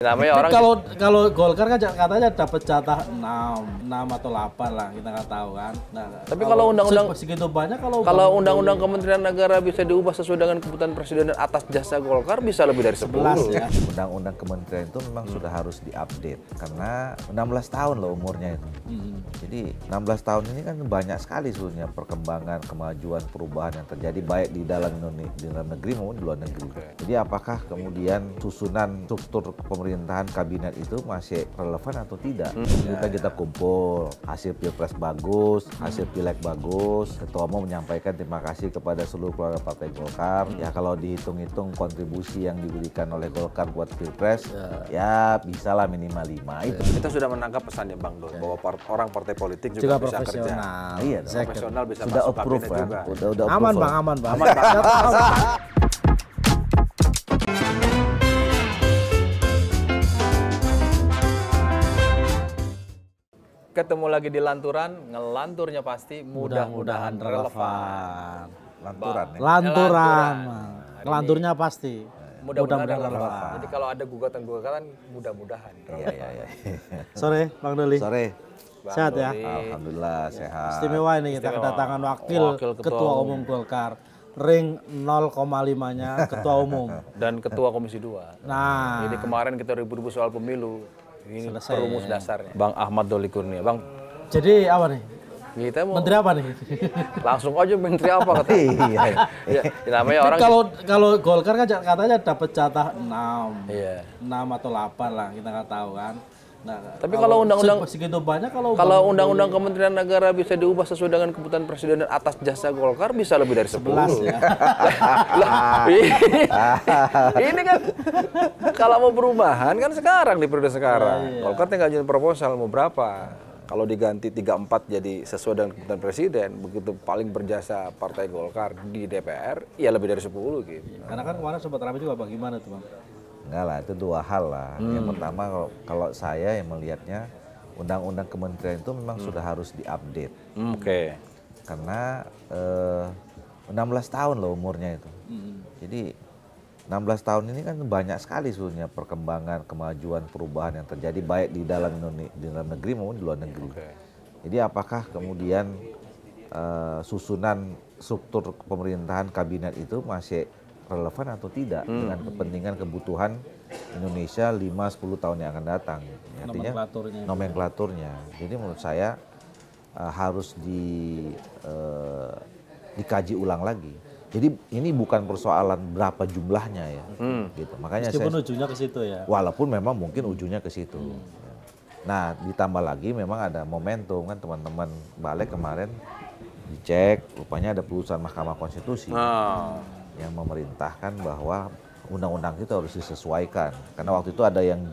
Namanya orang kalau Golkar kan katanya dapat jatah 6 atau 8 lah, kita nggak tahu kan. Nah, tapi kalau undang-undang segitu banyak kalau undang-undang Kementerian Negara bisa diubah sesuai dengan kebutuhan presiden dan atas jasa Golkar bisa lebih dari 10 ya. Undang-undang kementerian itu memang sudah harus diupdate karena 16 tahun loh umurnya itu. Jadi 16 tahun ini kan banyak sekali sebenarnya perkembangan, kemajuan, perubahan yang terjadi baik di dalam negeri maupun di luar negeri. Jadi apakah kemudian susunan struktur pemerintahan kabinet itu masih relevan atau tidak? Kita kumpul, hasil pilpres bagus, hasil pileg bagus, ketua umum menyampaikan terima kasih kepada seluruh keluarga partai Golkar. Ya kalau dihitung-hitung kontribusi yang diberikan oleh Golkar buat pilpres, ya bisalah minimal 5 itu. Kita sudah menangkap pesannya Bang Dol bahwa orang partai politik juga bisa kerja. Iya, profesional bisa sudah masuk approve kabinet kan? juga. Udah aman approve. Bang, aman Bang. Aman, Bang. Ketemu lagi di Lanturan, ngelanturnya pasti mudah-mudahan relevan. Lanturan ya. Lanturan. Hari Lanturnya pasti. Mudah-mudahan relevan. Jadi kalau ada gugatan-gugatan, mudah-mudahan. Iya. Sore Bang Doli. Sore. Bang Sehat ya? Doli. Alhamdulillah sehat. Istimewa ini kita Istimewa. kedatangan wakil Ketua Ketua Umum Golkar. Ring 0,5-nya Ketua Umum. Dan Ketua Komisi 2. Nah, Jadi kemarin kita ribut-ribut soal pemilu. Ini Selesai. perumus dasarnya. Bang Ahmad Doli Kurnia. Bang, jadi apa nih? kita mau Menteri apa nih? langsung aja menteri apa katanya. Iya. Ya, namanya orang Kalau Golkar kan katanya dapat jatah 6 Iya. atau 8 lah, kita nggak tahu kan. Nah, Tapi kalau undang-undang segitu banyak kalau Bang undang-undang Kementerian Negara bisa diubah sesuai dengan kebutuhan presiden dan atas jasa Golkar bisa lebih dari 10. 11 ya. Lah, ini kan kalau mau perubahan kan sekarang di periode sekarang. Golkar tinggal jual proposal mau berapa. Kalau diganti 34 jadi sesuai dengan kebutuhan presiden, begitu paling berjasa Partai Golkar di DPR, ya lebih dari 10 gitu. Karena kan kemarin sempat ramai juga bagaimana tuh Bang? Enggak lah, itu dua hal lah. Yang pertama kalau saya yang melihatnya undang-undang kementerian itu memang sudah harus diupdate. Oke. Karena 16 tahun loh umurnya itu. Jadi 16 tahun ini kan banyak sekali sebenarnya perkembangan, kemajuan, perubahan yang terjadi baik di dalam negeri maupun di luar negeri. Jadi apakah kemudian susunan struktur pemerintahan kabinet itu masih relevan atau tidak dengan kepentingan kebutuhan Indonesia 5-10 tahun yang akan datang. Artinya nomenklaturnya. Jadi menurut saya harus dikaji ulang lagi. Jadi ini bukan persoalan berapa jumlahnya ya, gitu. Makanya meskipun ujungnya ke situ ya. Walaupun memang mungkin ujungnya ke situ. Nah, ditambah lagi memang ada momentum kan teman-teman balik kemarin dicek, rupanya ada putusan Mahkamah Konstitusi yang memerintahkan bahwa undang-undang itu harus disesuaikan. Karena waktu itu ada yang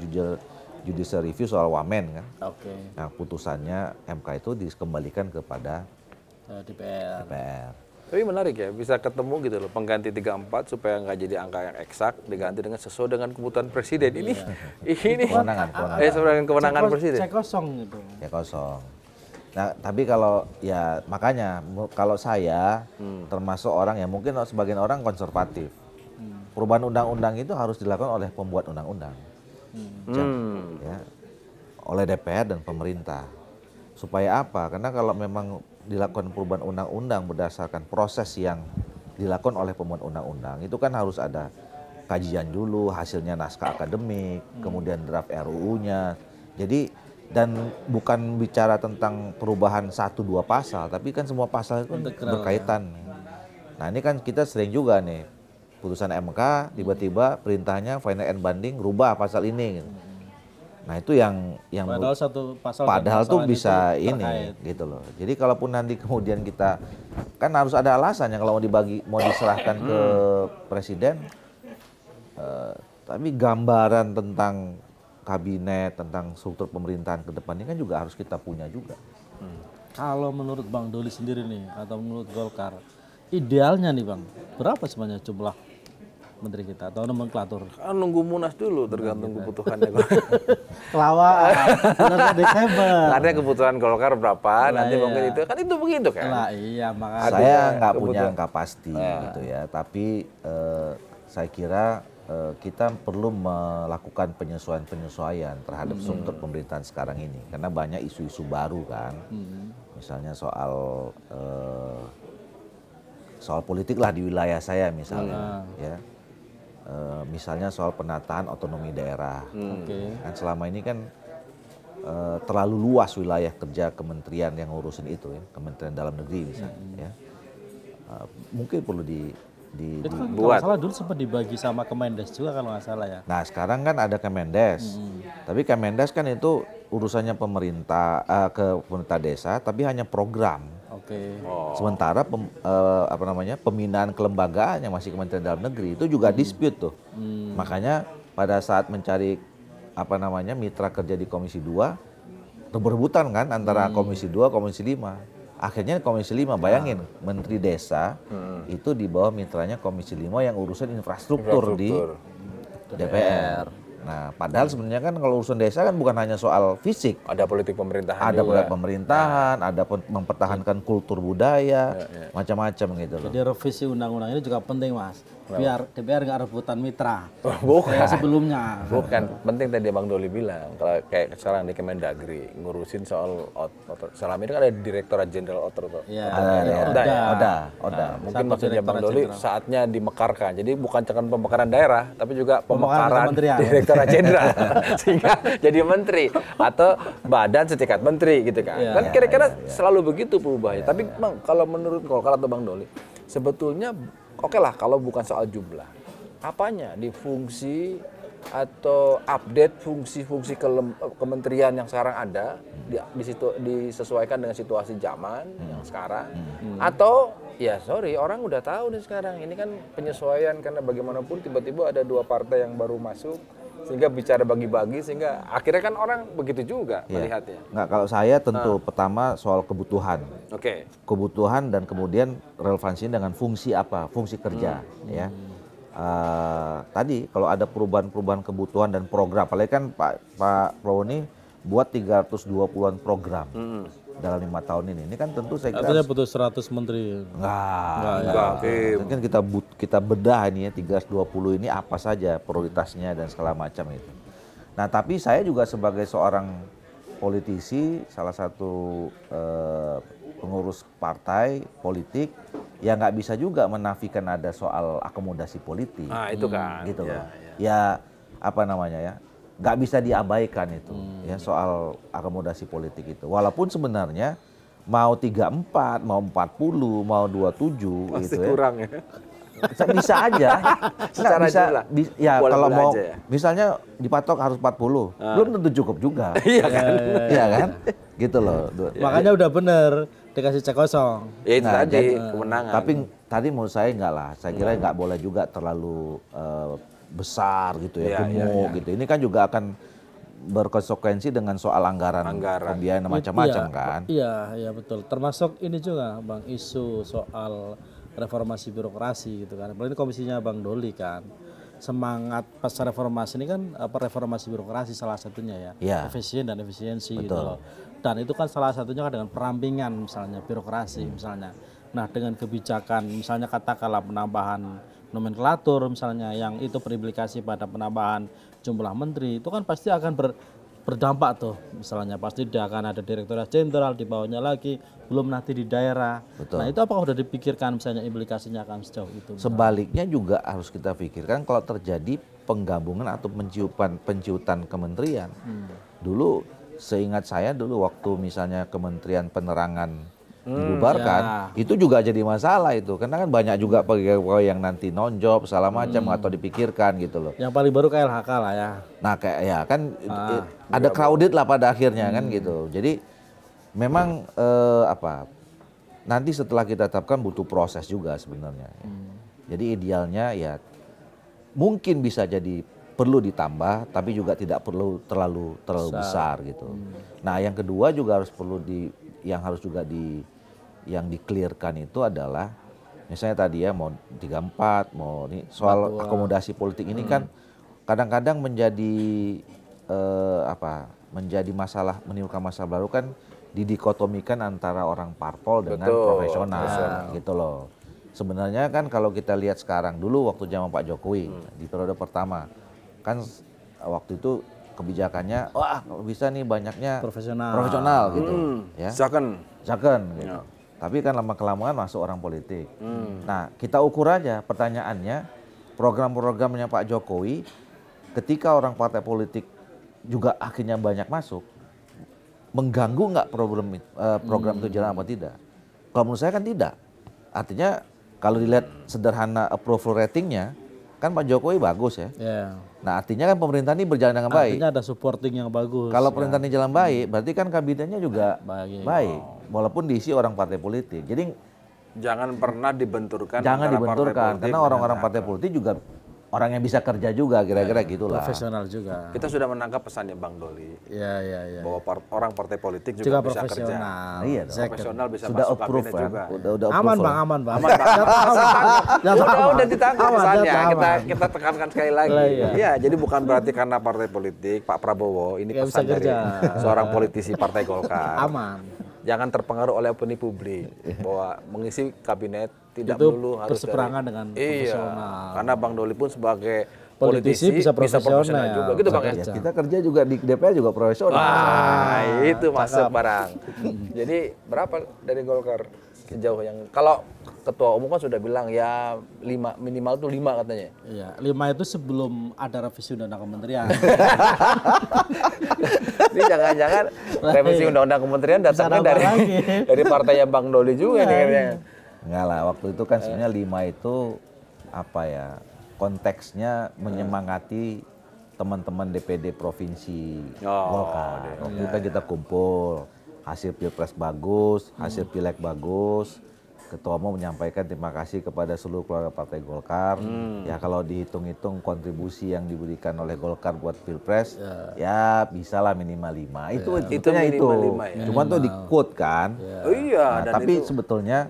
judicial review soal Wamen kan. Nah, putusannya MK itu dikembalikan kepada DPR. Tapi menarik ya, bisa ketemu gitu loh, pengganti 34 supaya nggak jadi angka yang eksak, diganti dengan sesuai dengan kebutuhan presiden. Ini kewenangan. Sesuai dengan kewenangan presiden. Cek kosong gitu. Ya kosong. Nah, tapi kalau ya makanya kalau saya termasuk orang yang mungkin sebagian orang konservatif. Perubahan undang-undang itu harus dilakukan oleh pembuat undang-undang. Ya, oleh DPR dan pemerintah. Supaya apa? Karena kalau memang dilakukan perubahan undang-undang berdasarkan proses yang dilakukan oleh pembuat undang-undang, itu kan harus ada kajian dulu, hasilnya naskah akademik, kemudian draft RUU-nya. Jadi dan bukan bicara tentang perubahan 1-2 pasal, tapi kan semua pasal itu berkaitan. Nah, ini kan kita sering juga nih, putusan MK tiba-tiba perintahnya final and binding rubah pasal ini. Nah, itu yang padahal satu pasal padahal tuh bisa ini gitu loh. Jadi kalaupun nanti kemudian kita kan harus ada alasannya kalau mau diserahkan ke presiden. Tapi gambaran tentang kabinet, tentang struktur pemerintahan ke depannya kan juga harus kita punya juga. Kalau menurut Bang Doli sendiri nih, atau menurut Golkar, idealnya nih Bang, berapa sebenarnya jumlah menteri kita atau nomenklatur? Kan nunggu munas dulu, tergantung kebutuhannya. Kelawar, Desember. Ada kebutuhan Golkar berapa, nanti mungkin itu kan itu begitu kan. Lah iya, makanya Saya nggak punya angka pasti gitu ya, tapi saya kira kita perlu melakukan penyesuaian terhadap struktur pemerintahan sekarang ini karena banyak isu-isu baru kan, misalnya soal politik lah di wilayah saya misalnya, ya, misalnya soal penataan otonomi daerah, kan selama ini kan terlalu luas wilayah kerja kementerian yang ngurusin itu ya, Kementerian Dalam Negeri misalnya, ya, mungkin perlu itu kan kalau nggak salah dulu sempat dibagi sama Kemendes juga kalau nggak salah ya. Nah sekarang kan ada Kemendes, tapi Kemendes kan itu urusannya pemerintah ke pemerintah desa, tapi hanya program. Sementara pembinaan kelembagaan yang masih Kementerian Dalam Negeri itu juga dispute tuh. Makanya pada saat mencari mitra kerja di Komisi 2, berebutan kan antara Komisi 2, Komisi 5. Akhirnya Komisi 5, bayangin, Menteri Desa itu di bawah mitranya Komisi 5 yang urusan infrastruktur di DPR. Nah, padahal sebenarnya kan kalau urusan desa kan bukan hanya soal fisik. Ada politik pemerintahan ada juga. politik pemerintahan, ada mempertahankan kultur budaya, macam-macam gitu loh. Jadi revisi undang-undang ini juga penting, Mas. Biar DPR nggak rebutan mitra. Bukan. Kayak sebelumnya. Bukan. Penting tadi Bang Doli bilang, kalau kayak sekarang di Kemendagri, ngurusin soal selama ini kan ada Direktorat Jenderal Oda. Mungkin maksudnya Bang Doli saatnya dimekarkan. Jadi bukan cuma pemekaran daerah, tapi juga pemekaran Direktorat Jenderal. Sehingga jadi menteri. Atau badan setingkat menteri gitu kan. Kan kira-kira selalu begitu perubahannya. Tapi Bang, kalau menurut Golkar atau Bang Doli, sebetulnya oke lah kalau bukan soal jumlah, apanya di fungsi atau update fungsi-fungsi kementerian yang sekarang ada disesuaikan dengan situasi zaman yang sekarang, atau ya sorry orang udah tahu nih sekarang ini kan penyesuaian karena bagaimanapun tiba-tiba ada dua partai yang baru masuk sehingga bicara bagi-bagi sehingga akhirnya kan orang begitu juga melihatnya. Nggak, kalau saya tentu pertama soal kebutuhan. Kebutuhan dan kemudian relevansinya dengan fungsi apa, fungsi kerja ya. Tadi kalau ada perubahan-perubahan kebutuhan dan program, apalagi kan Pak Prabowo ini buat 320-an program dalam 5 tahun ini. Ini kan tentu saya kira artinya butuh 100 menteri. Enggak. Mungkin kita bedah ini ya 320 ini apa saja prioritasnya dan segala macam itu. Nah, tapi saya juga sebagai seorang politisi, salah satu pengurus partai politik, ya nggak bisa juga menafikan ada soal akomodasi politik. Nah, itu kan. Gitu loh. Ya apa namanya ya, nggak bisa diabaikan itu ya soal akomodasi politik itu. Walaupun sebenarnya mau 34, mau 40, mau 27 pasti gitu kurang ya. Bisa aja. Secara ya kalau mau misalnya dipatok harus 40, belum tentu cukup juga. Iya kan? Iya kan? Gitu loh. Makanya udah bener dikasih cek kosong. Ya itu tadi kemenangan. Tapi tadi menurut saya enggak lah. Saya kira nggak boleh juga terlalu besar gitu ya, gemuk gitu. Ini kan juga akan berkonsekuensi dengan soal anggaran. Pembiayaan macam-macam kan. Iya betul. Termasuk ini juga Bang, isu soal reformasi birokrasi gitu kan. Apalagi komisinya Bang Doli kan. Semangat pas reformasi ini kan reformasi birokrasi salah satunya ya. Efisien dan efisiensi gitu loh. Dan itu kan salah satunya kan dengan perampingan misalnya birokrasi misalnya. Nah, dengan kebijakan misalnya katakanlah penambahan nomenklatur misalnya yang itu berimplikasi pada penambahan jumlah menteri, itu kan pasti akan berdampak tuh. Misalnya pasti dia akan ada Direktorat Jenderal di bawahnya lagi, belum nanti di daerah. Nah, itu apakah sudah dipikirkan misalnya implikasinya akan sejauh itu? Sebaliknya juga harus kita pikirkan kalau terjadi penggabungan atau penciutan kementerian. Dulu seingat saya dulu waktu misalnya Kementerian Penerangan dibubarkan, itu juga jadi masalah itu. Karena kan banyak juga pegawai yang nanti non-job, segala macam atau dipikirkan gitu loh. Yang paling baru KLHK lah ya. Nah kayak ya kan ada crowded lah pada akhirnya kan gitu. Jadi memang nanti setelah kita tetapkan butuh proses juga sebenarnya. Jadi idealnya ya mungkin bisa jadi perlu ditambah, tapi juga tidak perlu terlalu besar gitu. Nah yang kedua juga harus yang harus juga yang di-clearkan itu adalah misalnya tadi ya mau 34, mau ini soal akomodasi politik ini kan kadang-kadang menjadi menjadi masalah, menimbulkan masalah baru kan didikotomikan antara orang parpol dengan profesional gitu loh. sebenarnya kan kalau kita lihat sekarang, dulu waktu zaman Pak Jokowi di periode pertama kan waktu itu kebijakannya wah bisa nih banyaknya profesional gitu ya. Second gitu. Tapi kan lama-kelamaan masuk orang politik. Nah, kita ukur aja pertanyaannya, program-programnya Pak Jokowi ketika orang partai politik juga akhirnya banyak masuk, mengganggu nggak program itu jalan apa tidak? Kalau menurut saya kan tidak. Artinya kalau dilihat sederhana approval ratingnya, kan Pak Jokowi bagus ya. Nah artinya kan pemerintah ini berjalan dengan baik. Artinya ada supporting yang bagus. Kalau pemerintah ini jalan baik, berarti kan kabinetnya juga baik. Walaupun diisi orang partai politik. Jadi jangan pernah dibenturkan. Jangan dibenturkan, karena orang-orang partai politik juga orang yang bisa kerja juga, kira-kira gitulah. Profesional juga. Kita sudah menangkap pesannya Bang Doli. Iya. Bahwa orang partai politik juga bisa kerja. Iya, profesional bisa sudah masuk kabinet kan? juga. Udah aman approve, bang. Udah ditangkap pesannya. Kita tekankan sekali lagi. Iya, jadi bukan berarti karena partai politik Pak Prabowo ini pesan dari seorang politisi Partai Golkar. Aman. Jangan terpengaruh oleh opini publik bahwa mengisi kabinet tidak itu melulu harus berseberangan dengan profesional. Iya, karena Bang Doli pun sebagai politisi bisa profesional juga gitu Bang. Ya, kita kerja juga di DPR juga profesional. Itu masuk barang. Jadi berapa dari Golkar sejauh yang kalau Ketua Umum kan sudah bilang ya 5 minimal tuh 5 katanya. Iya, 5 itu sebelum ada revisi undang-undang kementerian. Ini jangan-jangan revisi undang-undang kementerian datangnya dari partainya Bang Doli juga nih kayaknya. Enggak lah, waktu itu kan sebenarnya 5 itu apa ya, konteksnya menyemangati teman-teman DPD Provinsi Golkar. Waktu itu kita kumpul, hasil Pilpres bagus, hasil Pileg bagus. Ketua Umum menyampaikan terima kasih kepada seluruh keluarga Partai Golkar. Ya kalau dihitung-hitung kontribusi yang diberikan oleh Golkar buat Pilpres, ya bisalah minimal 5. Itu intinya itu. Cuman tuh di-quote kan. Nah, tapi sebetulnya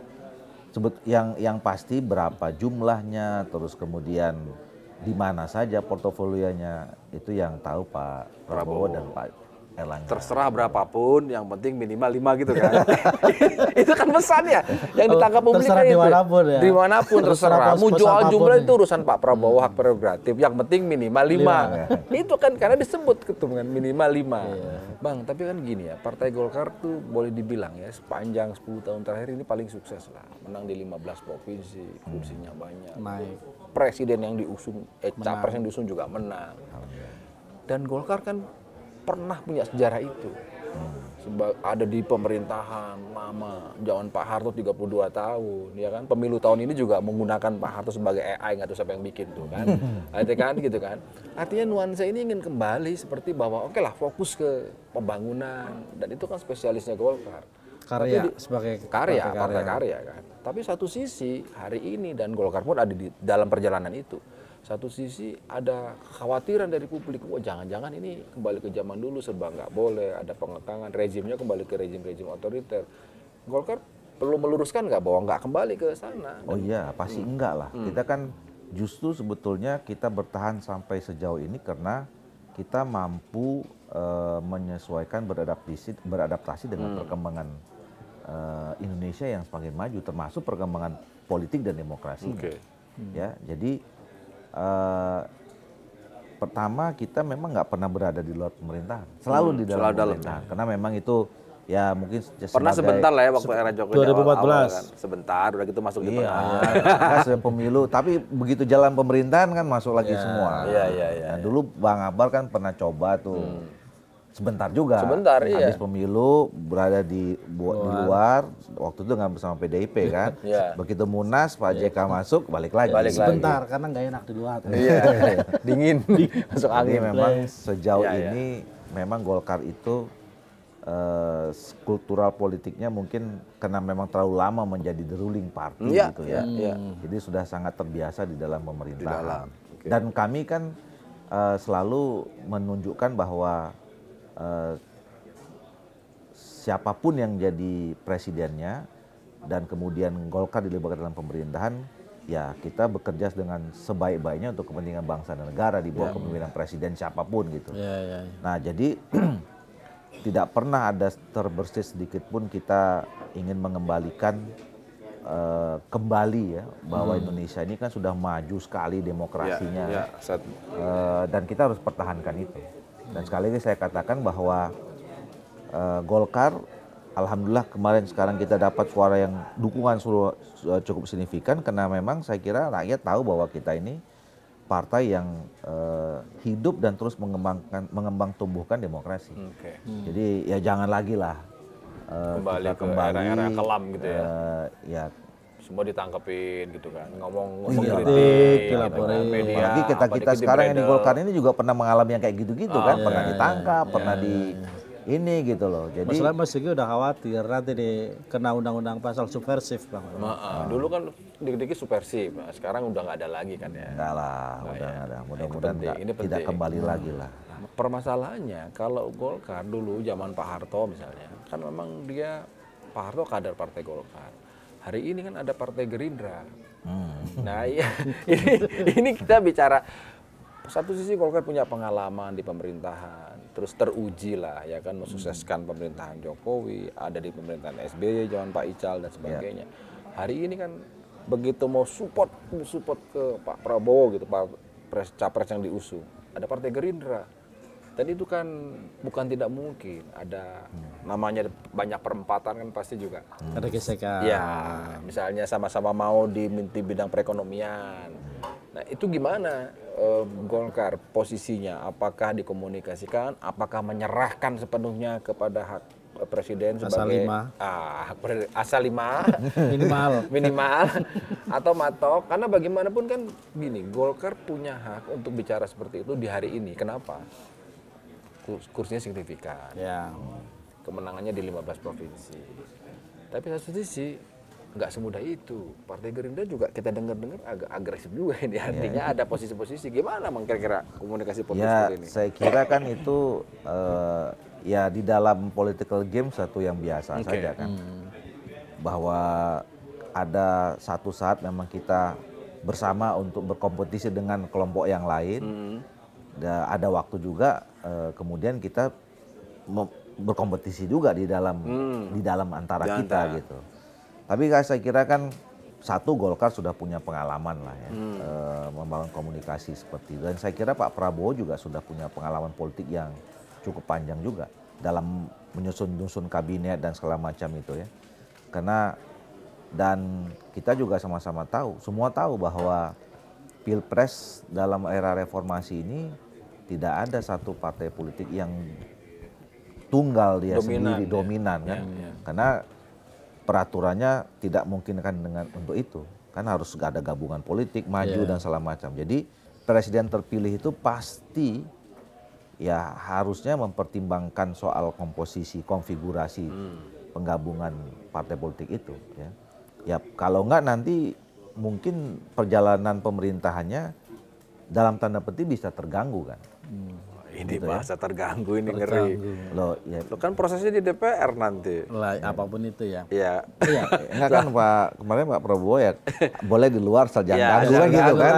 yang pasti berapa jumlahnya, terus kemudian di mana saja portofolionya, itu yang tahu Pak Prabowo dan Pak Erlangga. Terserah berapapun, yang penting minimal 5 gitu kan. Itu kan pesannya yang ditangkap publik kan itu. Dimanapun terserah. Mau jual jumlah itu urusan Pak Prabowo, hak prerogatif. Yang penting minimal 5. Itu kan karena disebut ketumkan minimal 5. Bang, tapi kan gini ya, Partai Golkar tuh boleh dibilang ya sepanjang 10 tahun terakhir ini paling sukses lah. Menang di 15 provinsi, kursinya banyak. Presiden yang diusung, capres yang diusung juga menang. Dan Golkar kan pernah punya sejarah itu. Ada di pemerintahan lama, zaman Pak Harto 32 tahun, ya kan. Pemilu tahun ini juga menggunakan Pak Harto sebagai AI, nggak tahu siapa yang bikin tuh kan. Gitu kan. Artinya nuansa ini ingin kembali seperti bahwa oke lah fokus ke pembangunan, dan itu kan spesialisnya Golkar. Karya sebagai partai karya kan. Tapi satu sisi hari ini dan Golkar pun ada di dalam perjalanan itu. Satu sisi ada kekhawatiran dari publik, jangan-jangan ini kembali ke zaman dulu serba nggak boleh, ada pengekangan, rezimnya kembali ke rezim-rezim otoriter. Golkar perlu meluruskan nggak bahwa nggak kembali ke sana? Oh iya, pasti enggak lah. Kita kan justru sebetulnya kita bertahan sampai sejauh ini karena kita mampu menyesuaikan, beradaptasi dengan perkembangan Indonesia yang semakin maju, termasuk perkembangan politik dan demokrasi. Ya, jadi pertama kita memang nggak pernah berada di luar pemerintahan, selalu di dalam pemerintahan, karena memang itu ya mungkin pernah sebentar lah ya waktu era Jokowi 2014 awal kan. Sebentar udah gitu masuk di tengah pemilu, tapi begitu jalan pemerintahan kan masuk lagi semua. Nah, dulu Bang Akbar kan pernah coba tuh sebentar juga, habis pemilu berada di luar, waktu itu nggak bersama PDIP kan. Begitu Munas Pak JK masuk balik lagi sebentar karena nggak enak di luar. Dingin masuk angin. Memang sejauh ini memang Golkar itu kultural politiknya mungkin karena memang terlalu lama menjadi the ruling party gitu ya. Jadi sudah sangat terbiasa di dalam pemerintahan. Dan kami kan selalu menunjukkan bahwa siapapun yang jadi presidennya dan kemudian Golkar dilibatkan dalam pemerintahan, ya kita bekerja dengan sebaik-baiknya untuk kepentingan bangsa dan negara di bawah kepemimpinan presiden siapapun gitu. Nah jadi tidak pernah ada terbersit sedikit pun kita ingin mengembalikan kembali ya bahwa Indonesia ini kan sudah maju sekali demokrasinya dan kita harus pertahankan itu. Dan sekali lagi saya katakan bahwa Golkar, alhamdulillah kemarin sekarang kita dapat suara yang dukungan cukup signifikan karena memang saya kira rakyat tahu bahwa kita ini partai yang hidup dan terus mengembang tumbuhkan demokrasi. Jadi ya jangan lagi lah kembali ke era-era kelam gitu ya. Ya semua ditangkepin gitu kan, ngomong kritik, media. Apalagi kita sekarang yang di Golkar ini juga pernah mengalami yang kayak gitu-gitu kan, pernah ditangkap, pernah di ini gitu loh. Jadi masalah Mas Sigi udah khawatir nanti kena undang-undang pasal subversif Bang. Dulu kan dikit-dikit subversif, sekarang udah nggak ada lagi kan ya. Enggak lah, udah nggak ada. Mudah-mudahan tidak kembali lagi lah. Permasalahannya kalau Golkar dulu zaman Pak Harto misalnya, kan memang Pak Harto kader Partai Golkar. Hari ini kan ada Partai Gerindra. Nah iya, ini kita bicara satu sisi Golkar punya pengalaman di pemerintahan, terus teruji lah ya kan mensukseskan pemerintahan Jokowi, ada di pemerintahan SBY zaman Pak Ical dan sebagainya. Hari ini kan begitu mau support ke Pak Prabowo gitu, Pak capres yang diusung, ada Partai Gerindra. Tadi itu kan bukan tidak mungkin, ada namanya banyak perempatan kan pasti juga. Ada gesekan. Ya, misalnya sama-sama mau di bidang perekonomian. Nah itu gimana Golkar posisinya? Apakah dikomunikasikan? Apakah menyerahkan sepenuhnya kepada hak presiden sebagai asal lima minimal atau matok? Karena bagaimanapun kan gini, Golkar punya hak untuk bicara seperti itu di hari ini. Kenapa? Kursinya signifikan, kemenangannya di 15 provinsi. Tapi satu sisi nggak semudah itu. Partai Gerindra juga kita dengar-dengar agak agresif juga ini. Artinya ada posisi-posisi. Gimana kira-kira komunikasi politik seperti ini? Saya kira kan itu ya di dalam political game satu yang biasa saja kan. Bahwa ada satu saat memang kita bersama untuk berkompetisi dengan kelompok yang lain. Ada waktu juga kemudian kita berkompetisi juga di dalam antara kita gitu. Tapi saya kira kan satu Golkar sudah punya pengalaman lah ya membangun komunikasi seperti itu. Dan saya kira Pak Prabowo juga sudah punya pengalaman politik yang cukup panjang juga dalam menyusun kabinet dan segala macam itu ya. Dan kita juga sama-sama tahu, semua tahu bahwa Pilpres dalam era reformasi ini tidak ada satu partai politik yang tunggal dia sendiri dominan kan. Karena peraturannya tidak memungkinkan untuk itu. Kan harus ada gabungan politik, maju dan segala macam. Jadi presiden terpilih itu pasti ya harusnya mempertimbangkan soal komposisi, konfigurasi penggabungan partai politik itu ya. Ya kalau enggak nanti mungkin perjalanan pemerintahannya dalam tanda petik bisa terganggu kan. Ini gitu bahasa ya? Terganggu ini ngeri. Lo kan prosesnya di DPR nanti. Lah, apapun itu ya. Iya. Enggak kan kemarin Pak Prabowo ya boleh di luar asal jangan ganggu kan gitu kan.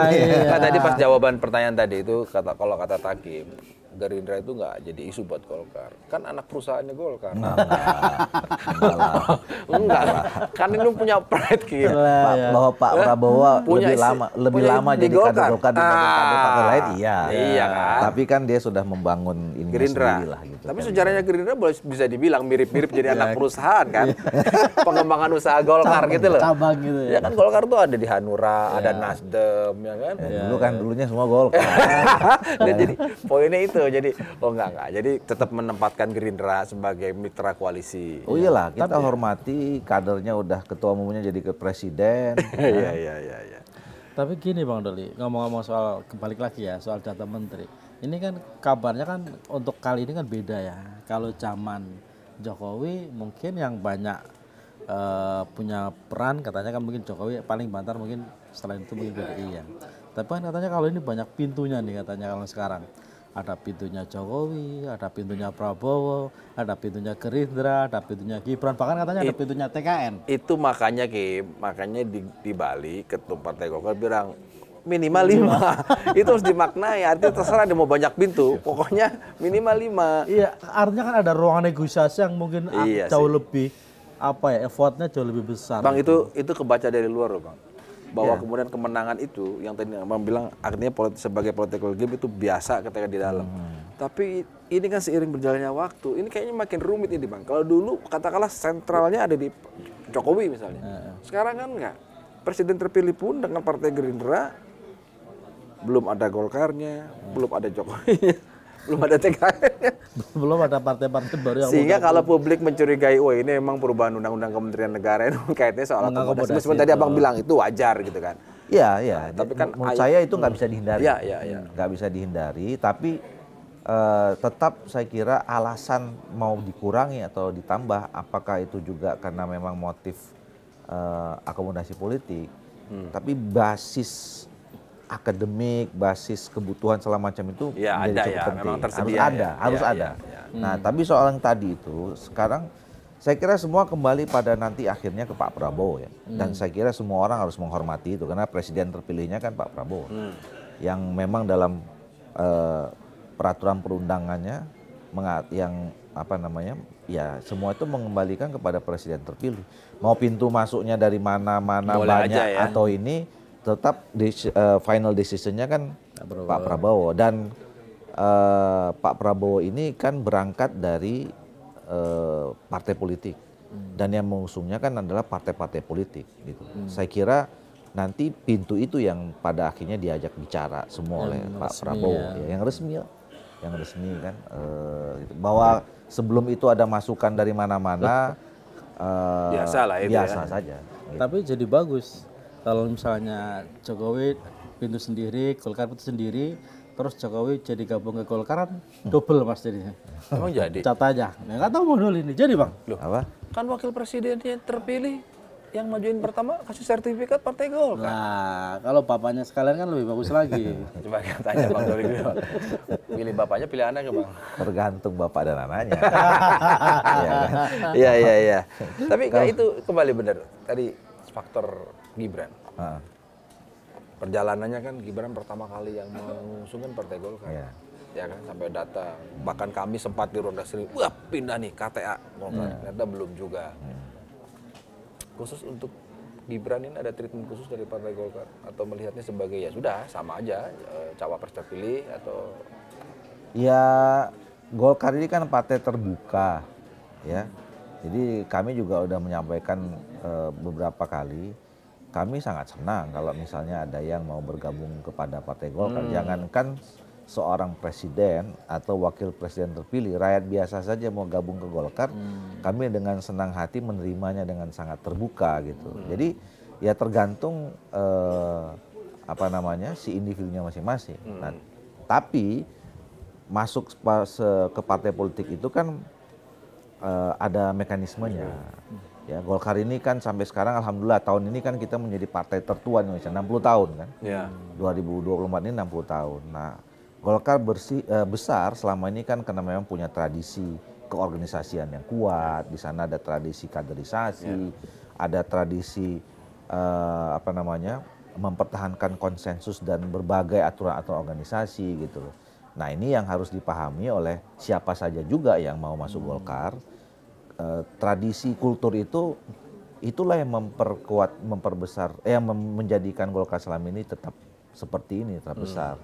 Nah, tadi pas jawaban pertanyaan tadi itu kalau kata Takim, Gerindra itu nggak jadi isu buat Golkar. Kan anak perusahaannya Golkar. Enggak. Kan ini punya pride gitu. Bahwa Pak Prabowo lebih lama jadi kader Golkar dibanding kader partai lain, iya kan. Tapi kan dia sudah membangun ini sendiri lah gitu. Tapi sejarahnya Gerindra bisa dibilang mirip-mirip jadi anak perusahaan kan. Pengembangan usaha Golkar gitu loh. Cabang gitu ya. Kan Golkar tuh ada di Hanura, ada Nasdem ya kan. Dulu kan dulunya semua Golkar. Jadi poinnya itu. Jadi enggak. Jadi tetap menempatkan Gerindra sebagai mitra koalisi. Oh iyalah, kita hormati kadernya udah ketua umumnya jadi ke presiden. Iya. Tapi gini Bang Doli, ngomong-ngomong soal kembali lagi ya soal jatah menteri. Ini kan kabarnya kan untuk kali ini kan beda ya. Kalau zaman Jokowi mungkin yang banyak punya peran katanya kan mungkin Jokowi paling bantar mungkin setelah itu mungkin PDI ya. Tapi kan katanya kalau ini banyak pintunya nih katanya kalau sekarang. Ada pintunya Jokowi, ada pintunya Prabowo, ada pintunya Gerindra, ada pintunya Gibran, bahkan katanya ada pintunya TKN. Itu makanya di Bali ketum Partai Golkar bilang minimal 5. Itu harus dimaknai, artinya terserah dia mau banyak pintu, pokoknya minimal 5. Iya, artinya kan ada ruang negosiasi yang mungkin jauh lebih effortnya jauh lebih besar. Bang, itu kebaca dari luar loh, Bang. Bahwa kemudian kemenangan itu yang tadi Bang bilang artinya sebagai political game itu biasa ketika di dalam. Tapi ini kan seiring berjalannya waktu, ini kayaknya makin rumit ini, Bang. Kalau dulu katakanlah sentralnya ada di Jokowi misalnya. Sekarang kan enggak. Presiden terpilih pun dengan Partai Gerindra belum ada Golkarnya, belum ada Jokowinya, belum ada TKN-nya. Belum ada partai-partai baru yang Sehingga kalau publik mencurigai, wah ini memang perubahan undang-undang Kementerian Negara ini kaitannya soal akomodasi. Meskipun tadi Abang bilang itu wajar gitu kan. Iya. Tapi kan menurut saya itu nggak bisa dihindari. Iya. Nggak bisa dihindari, tapi tetap saya kira alasan mau dikurangi atau ditambah, apakah itu juga karena memang motif akomodasi politik, tapi basis akademik, basis kebutuhan segala macam itu menjadi cukup penting. Memang tersedia, harus ada. Nah, tapi soal yang tadi itu sekarang saya kira semua kembali pada nanti akhirnya ke Pak Prabowo ya. Dan saya kira semua orang harus menghormati itu karena presiden terpilihnya kan Pak Prabowo. Yang memang dalam peraturan perundangannya yang ya semua itu mengembalikan kepada presiden terpilih. Mau pintu masuknya dari mana-mana banyak atau ini tetap final decision-nya kan Pak Prabowo. Dan Pak Prabowo ini kan berangkat dari partai politik dan yang mengusungnya kan adalah partai-partai politik gitu. Saya kira nanti pintu itu yang pada akhirnya diajak bicara semua oleh Pak Prabowo yang resmi kan gitu. Bahwa sebelum itu ada masukan dari mana-mana biasa saja gitu. Tapi jadi bagus kalau misalnya Jokowi pintu sendiri, Golkar pintu sendiri, terus Jokowi jadi gabung ke Golkar kan double Mas jadinya. Emang jadi? Cat aja. Nggak tahu modal ini. Jadi Bang. Loh, Apa? kan wakil presidennya terpilih yang majuin pertama kasih sertifikat Partai Golkar. Nah, kalau bapaknya sekalian kan lebih bagus lagi. Coba kita tanya Bang Doli dulu. Pilih bapaknya, pilih anaknya, Bang. Tergantung bapak dan anaknya. Iya. Tapi itu kembali benar. Tadi faktor Gibran. Perjalanannya kan Gibran pertama kali yang mengusungkan Partai Golkar. Ya kan, sampai datang. Bahkan kami sempat di Ronda Seri, wah pindah nih KTA Golkar. Ternyata belum juga. Khusus untuk Gibran ini ada treatment khusus dari Partai Golkar? Atau melihatnya sebagai ya sudah sama aja, cawapres terpilih atau? Ya Golkar ini kan partai terbuka ya. Jadi kami juga udah menyampaikan beberapa kali, kami sangat senang kalau misalnya ada yang mau bergabung kepada Partai Golkar. Jangankan seorang presiden atau wakil presiden terpilih, rakyat biasa saja mau gabung ke Golkar, kami dengan senang hati menerimanya dengan sangat terbuka gitu. Jadi ya tergantung si individunya masing-masing. Nah, tapi masuk ke partai politik itu kan ada mekanismenya. Ya, Golkar ini kan sampai sekarang alhamdulillah tahun ini kan kita menjadi partai tertua di Indonesia, 60 tahun kan. 2024 ini 60 tahun. Nah, Golkar besar selama ini kan karena memang punya tradisi keorganisasian yang kuat. Di sana ada tradisi kaderisasi, ada tradisi mempertahankan konsensus dan berbagai aturan-aturan organisasi gitu loh. Nah, ini yang harus dipahami oleh siapa saja juga yang mau masuk Golkar. Tradisi kultur itulah yang memperkuat, memperbesar, yang menjadikan Golkar selama ini tetap seperti ini, tetap besar.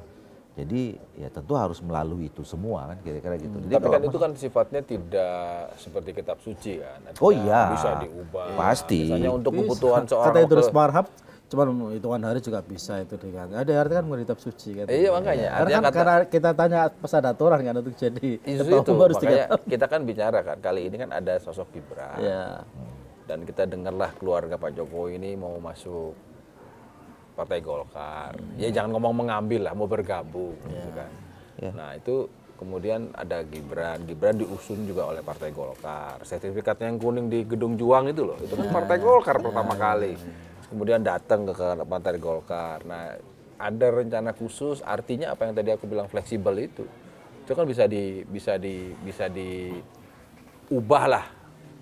Jadi ya tentu harus melalui itu semua kan kira-kira gitu. Jadi tapi kan itu kan sifatnya tidak seperti kitab suci kan. Oh iya. Bisa diubah. Pasti. Misalnya untuk kebutuhan seorang. Kata Idrus Marhab, cuman hitungan hari juga bisa itu diganti. Ada arti kan kitab suci kan. Iya makanya. Karena kita tanya pas ada aturan kan untuk jadi itu makanya kita kan bicara kan kali ini kan ada sosok Gibran. Dan kita dengarlah keluarga Pak Jokowi ini mau masuk Partai Golkar. Ya jangan ngomong mengambil lah, mau bergabung gitu kan. Nah, itu kemudian ada Gibran diusung juga oleh Partai Golkar. Sertifikatnya yang kuning di Gedung Juang itu loh, itu kan Partai Golkar pertama kali. Kemudian datang ke Partai Golkar. Nah, ada rencana khusus, artinya apa yang tadi aku bilang fleksibel itu kan bisa diubah lah.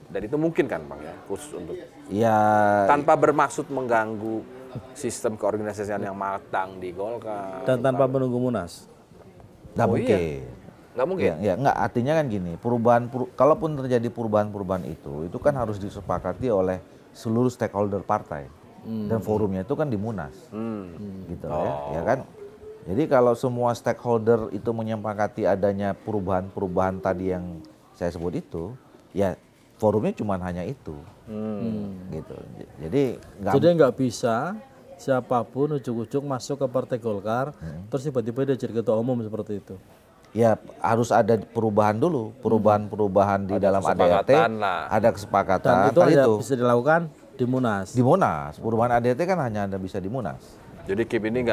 Dan itu mungkin kan Bang ya, khusus untuk tanpa bermaksud mengganggu sistem keorganisasian yang matang di Golkar. Dan tanpa menunggu Munas. Nggak mungkin. Nggak mungkin. Ya, nggak. Artinya kan gini, kalaupun terjadi perubahan-perubahan itu kan harus disepakati oleh seluruh stakeholder partai. Dan forumnya itu kan di Munas, gitu ya kan. Jadi kalau semua stakeholder itu menyepakati adanya perubahan-perubahan tadi yang saya sebut itu, ya forumnya cuma hanya itu, gitu. Jadi nggak bisa siapapun ujuk-ujuk masuk ke Partai Golkar, terus tiba-tiba dia jadi ketua umum seperti itu. Ya harus ada perubahan dulu, perubahan-perubahan di dalam ADRT, ada kesepakatan. Dan itu hanya bisa dilakukan di Munas. Di Munas, perubahan ADRT kan hanya ada bisa di Munas. Jadi Kip ini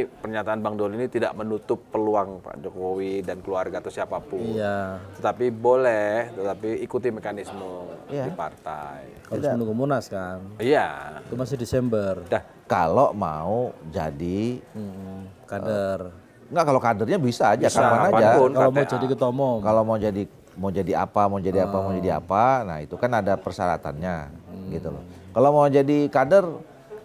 pernyataan Bang Doli ini tidak menutup peluang Pak Jokowi dan keluarga atau siapapun. Iya. Tetapi ikuti mekanisme di partai. Harus menunggu Munas kan. Iya. Itu masih Desember. Kalau mau jadi kader. Enggak, kalau kadernya bisa aja, kapan aja. Kalau mau jadi ketua umum. Kalau mau jadi apa, nah itu kan ada persyaratannya, gitu loh. Kalau mau jadi kader,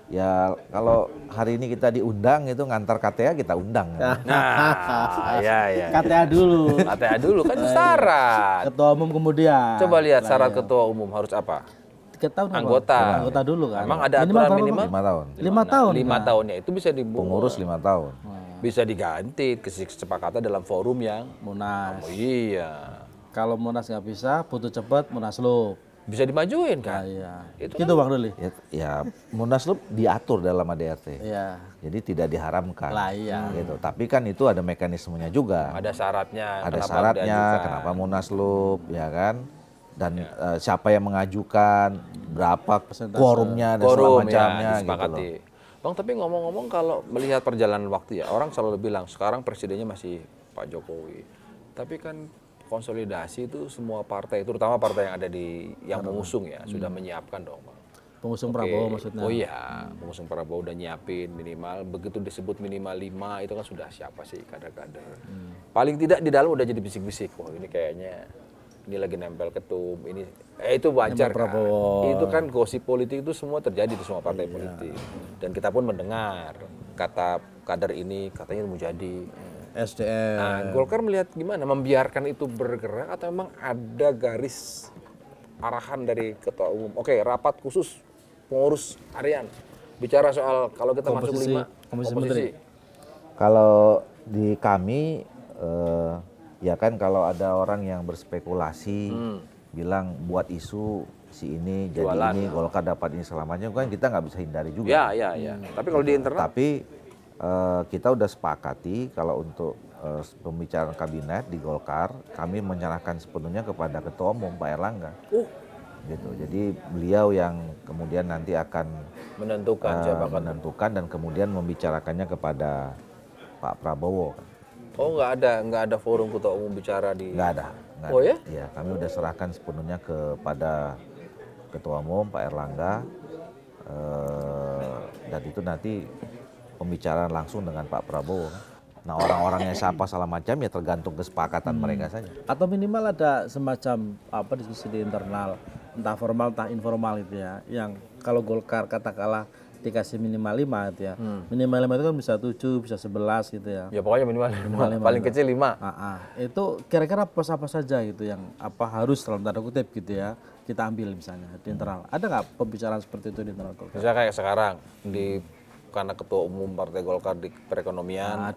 ya kalau hari ini kita diundang itu ngantar KTA kita undang. Nah, ya. KTA dulu. KTA dulu kan itu syarat. Ketua umum kemudian. Coba lihat syarat ketua umum harus apa? 3 tahun Anggota dulu kan. Emang ada aturan minimal? 5 tahun. 5 tahun. 5 tahunnya itu bisa Pengurus 5 tahun. Bisa diganti kesepakatan dalam forum yang Munas. Oh iya. Kalau Munas nggak bisa, butuh cepat Munaslup. Bisa dimajuin kan? Iya. Itu gitu Bang Doli. Ya Munaslup diatur dalam ADRT. Iya. Jadi tidak diharamkan. Lah iya. Gitu. Tapi kan itu ada mekanismenya juga. Ada syaratnya. Ada syaratnya, kenapa Munaslup, ya kan? Dan siapa yang mengajukan, berapa quorumnya dan segala macamnya, gitu loh. Bang, tapi ngomong-ngomong kalau melihat perjalanan waktu ya, orang selalu bilang sekarang presidennya masih Pak Jokowi. Tapi kan konsolidasi itu semua partai, terutama partai yang ada yang mengusung ya, sudah menyiapkan dong, Bang. Pengusung Prabowo maksudnya. Oh iya, pengusung Prabowo udah nyiapin minimal, begitu disebut minimal 5 itu kan sudah siapa sih kader-kader. Paling tidak di dalam udah jadi bisik-bisik, wah ini kayaknya ini lagi nempel ketum, ini itu wajar kan. Itu kan gosip politik itu semua terjadi di semua partai politik. Dan kita pun mendengar kata kader ini katanya mau jadi SDM. Nah, Golkar melihat gimana? Membiarkan itu bergerak atau memang ada garis arahan dari ketua umum? Oke, rapat khusus pengurus harian bicara soal kalau kita masuk 5 komposisi. Kalau di kami ya kan kalau ada orang yang berspekulasi bilang buat isu si ini jadi ini Golkar dapat ini selamanya kan kita nggak bisa hindari juga. Ya. Tapi kalau di internal kita udah sepakati kalau untuk pembicaraan kabinet di Golkar kami menyerahkan sepenuhnya kepada Ketua Umum Pak Erlangga. Gitu. Jadi beliau yang kemudian nanti akan menentukan dan kemudian membicarakannya kepada Pak Prabowo. Oh nggak ada forum Ketua Umum bicara di. Nggak ada. Oh ya? Ya kami udah serahkan sepenuhnya kepada Ketua Umum Pak Erlangga dan itu nanti pembicaraan langsung dengan Pak Prabowo. Nah orang-orangnya siapa salah macam ya tergantung kesepakatan mereka saja. Atau minimal ada semacam diskusi di internal, entah formal entah informal itu ya, yang kalau Golkar katakanlah dikasih minimal 5 gitu ya. Minimal 5 itu kan bisa 7, bisa 11 gitu ya. Ya pokoknya minimal 5. Paling kecil 5. Itu kira-kira apa saja gitu yang harus dalam tanda kutip gitu ya kita ambil misalnya di internal. Ada nggak pembicaraan seperti itu di internal Golkar? Misalnya kayak sekarang karena ketua umum Partai Golkar di perekonomian,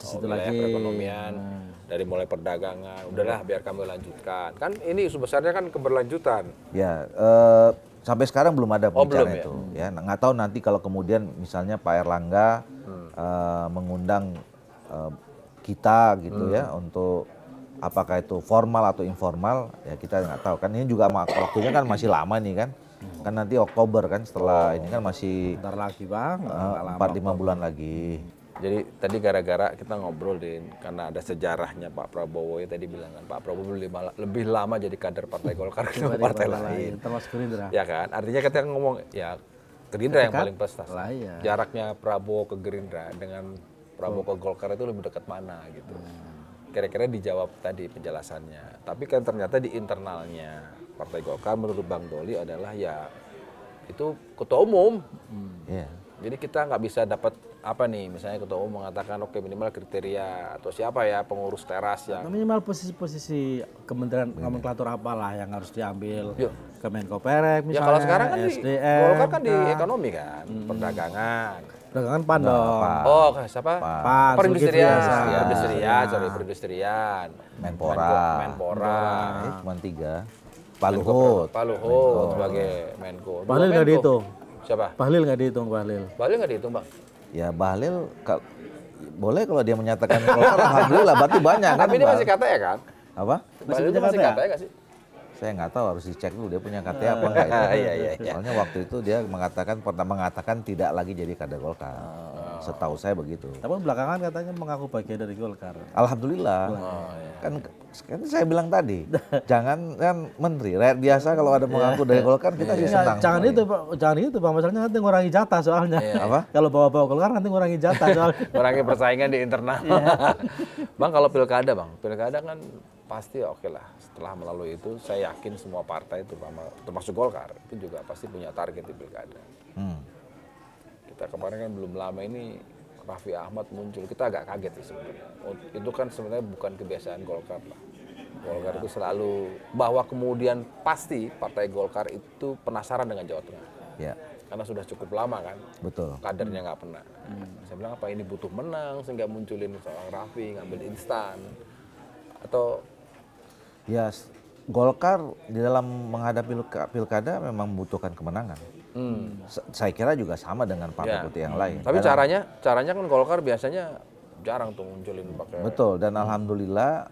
dari mulai perdagangan, udahlah biar kami lanjutkan. Kan ini isu besarnya kan keberlanjutan. Ya, sampai sekarang belum ada pembicaraan itu. Ya, nggak tahu nanti kalau kemudian misalnya Pak Erlangga mengundang kita gitu ya untuk apakah itu formal atau informal ya kita nggak tahu kan ini juga waktunya kan masih lama nih kan. Kan nanti Oktober kan setelah ini kan masih bentar lagi Bang, 4-5 bulan lagi. Jadi tadi gara-gara kita ngobrol karena ada sejarahnya Pak Prabowo ya tadi bilang kan Pak Prabowo lebih lama jadi kader Partai Golkar ketimbang partai lain. Termasuk Gerindra. Ya kan, artinya kita ngomong ya Gerindra yang paling prestasi. Ya. Jaraknya Prabowo ke Gerindra dengan Prabowo ke Golkar itu lebih dekat mana gitu. Kira-kira dijawab tadi penjelasannya. Tapi kan ternyata di internalnya Partai Golkar menurut Bang Doli adalah ya itu ketua umum. Jadi kita nggak bisa dapat apa nih, misalnya ketua umum mengatakan oke minimal kriteria atau siapa ya pengurus teras yang Minimal posisi-posisi kementerian nomenklatur apalah yang harus diambil. Yuk. Kemenkoperek ya misalnya, kalau sekarang kan di SDM. Golkar kan di ekonomi kan, perdagangan. Perdagangan pan dong. Oh, siapa? Pan, Perindustrian, Zulkifli Hasan. perindustrian. Menpora. Menpora. Cuma 3. Pak Luhut. Pak Luhut sebagai Menko. Dua Bahlil nggak Menko. dihitung. Siapa? Bahlil nggak dihitung, Bahlil. Bahlil nggak dihitung, Bang. Ya Bahlil boleh kalau dia menyatakan Golkar, alhamdulillah berarti banyak kan. Tapi dia Bang? masih kata ya kan? Apa? Bahlil itu punya masih KTA? kata ya nggak sih? Saya nggak tahu, harus dicek dulu dia punya KTA apa enggak itu. Iya. Soalnya waktu itu dia pernah mengatakan tidak lagi jadi kader Golkar. Setahu saya begitu. Tapi belakangan katanya mengaku bagian dari Golkar. Alhamdulillah. Kan saya bilang tadi, jangan kan menteri, rakyat biasa kalau ada mengaku dari Golkar kita sih senang. Jangan itu, Pak. Jangan itu, Bang. Masalahnya nanti ngurangi jatah soalnya. Apa? Kalau bawa-bawa Golkar nanti ngurangi jatah soalnya. Kurangi persaingan di internal. Bang, kalau pilkada kan pasti oke lah. Setelah melalui itu, saya yakin semua partai termasuk Golkar itu juga pasti punya target di pilkada. Kita kemarin kan belum lama ini Raffi Ahmad muncul, kita agak kaget sih sebenarnya. Itu kan sebenarnya bukan kebiasaan Golkar lah. Golkar itu selalu bahwa kemudian pasti partai Golkar itu penasaran dengan Jawa Tengah. Ya, Karena sudah cukup lama kan. betul. Kadernya nggak pernah. Saya bilang apa ini butuh menang sehingga munculin seorang Raffi ngambil instan atau Ya, Golkar di dalam menghadapi pilkada memang membutuhkan kemenangan. Saya kira juga sama dengan partai putih yang lain. Tapi Dan caranya kan Golkar biasanya jarang tuh munculin pakai. betul, dan alhamdulillah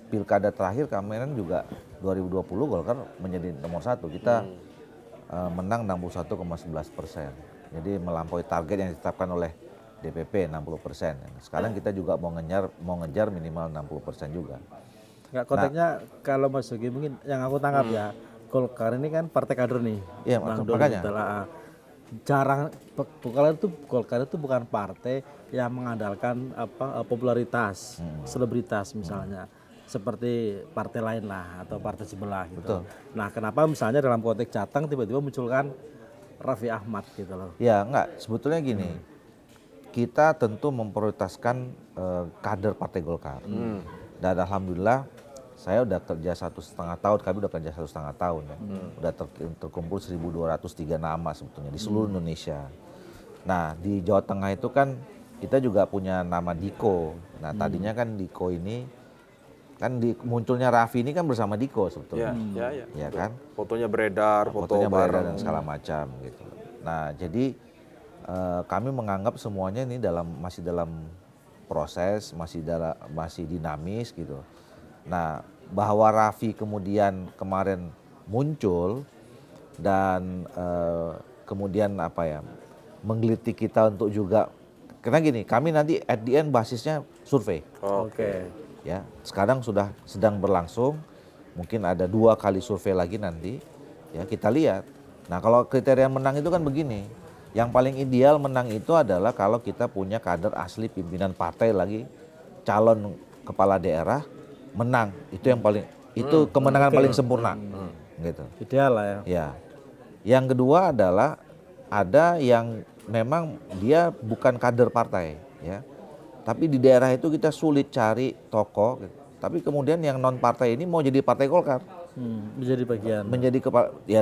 pilkada terakhir kemarin juga 2020 Golkar menjadi nomor 1. Kita menang 61,11%. Jadi melampaui target yang ditetapkan oleh DPP 60%. Sekarang kita juga mau ngejar minimal 60% juga. Nggak, konteksnya kalau Mas Yogi mungkin yang aku tangkap ya, Golkar ini kan partai kader nih. Iya, Bang Doli, makanya. Jarang Golkar itu bukan partai yang mengandalkan popularitas, selebritas misalnya. Seperti partai lain lah atau partai sebelah gitu. Betul. Nah, kenapa misalnya dalam konteks Jateng tiba-tiba munculkan Raffi Ahmad gitu loh. Ya enggak, sebetulnya gini. Kita tentu memprioritaskan kader Partai Golkar. Dan alhamdulillah saya udah kerja 1,5 tahun, kami udah kerja 1,5 tahun ya. Udah terkumpul 1.203 nama sebetulnya di seluruh Indonesia. Nah di Jawa Tengah itu kan kita juga punya nama Diko. Nah tadinya kan Diko ini, kan munculnya Raffi ini kan bersama Diko sebetulnya. Ya kan? Fotonya beredar, Fotonya beredar dan segala macam gitu. Nah jadi kami menganggap semuanya ini masih dalam proses, masih dinamis gitu. Nah, bahwa Raffi kemudian kemarin muncul dan kemudian menggelitik kita untuk juga, karena gini, kami nanti at the end basisnya survei. Oke. Ya, sekarang sedang berlangsung, mungkin ada 2 kali survei lagi nanti. Ya, kita lihat. Nah, kalau kriteria menang itu kan begini. Yang paling ideal menang itu adalah kalau kita punya kader asli pimpinan partai lagi, calon kepala daerah menang. Itu yang paling, itu kemenangan paling sempurna. Gitu. Ideal lah ya. Ya. Yang kedua adalah ada yang memang dia bukan kader partai, ya. Tapi di daerah itu kita sulit cari tokoh. Gitu. Tapi kemudian yang non partai ini mau jadi partai Golkar. Menjadi bagian. Menjadi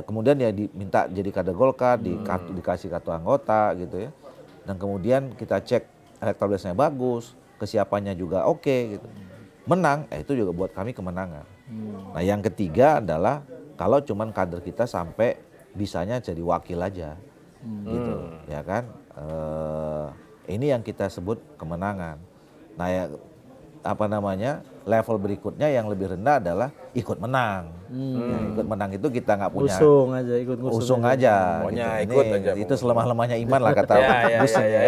kemudian ya diminta jadi kader Golkar, dikasih kartu anggota gitu ya. Dan kemudian kita cek elektabilitasnya bagus, kesiapannya juga oke gitu. Menang, itu juga buat kami kemenangan. Nah, yang ketiga adalah kalau cuman kader kita sampai bisanya jadi wakil aja. Gitu, ya kan? Ini yang kita sebut kemenangan. Nah, ya level berikutnya yang lebih rendah adalah ikut menang. Ya, ikut menang itu kita nggak punya. Ikut usung aja. Pokoknya gitu. ikut aja. Itu selemah-lemahnya iman lah kata Gus ya.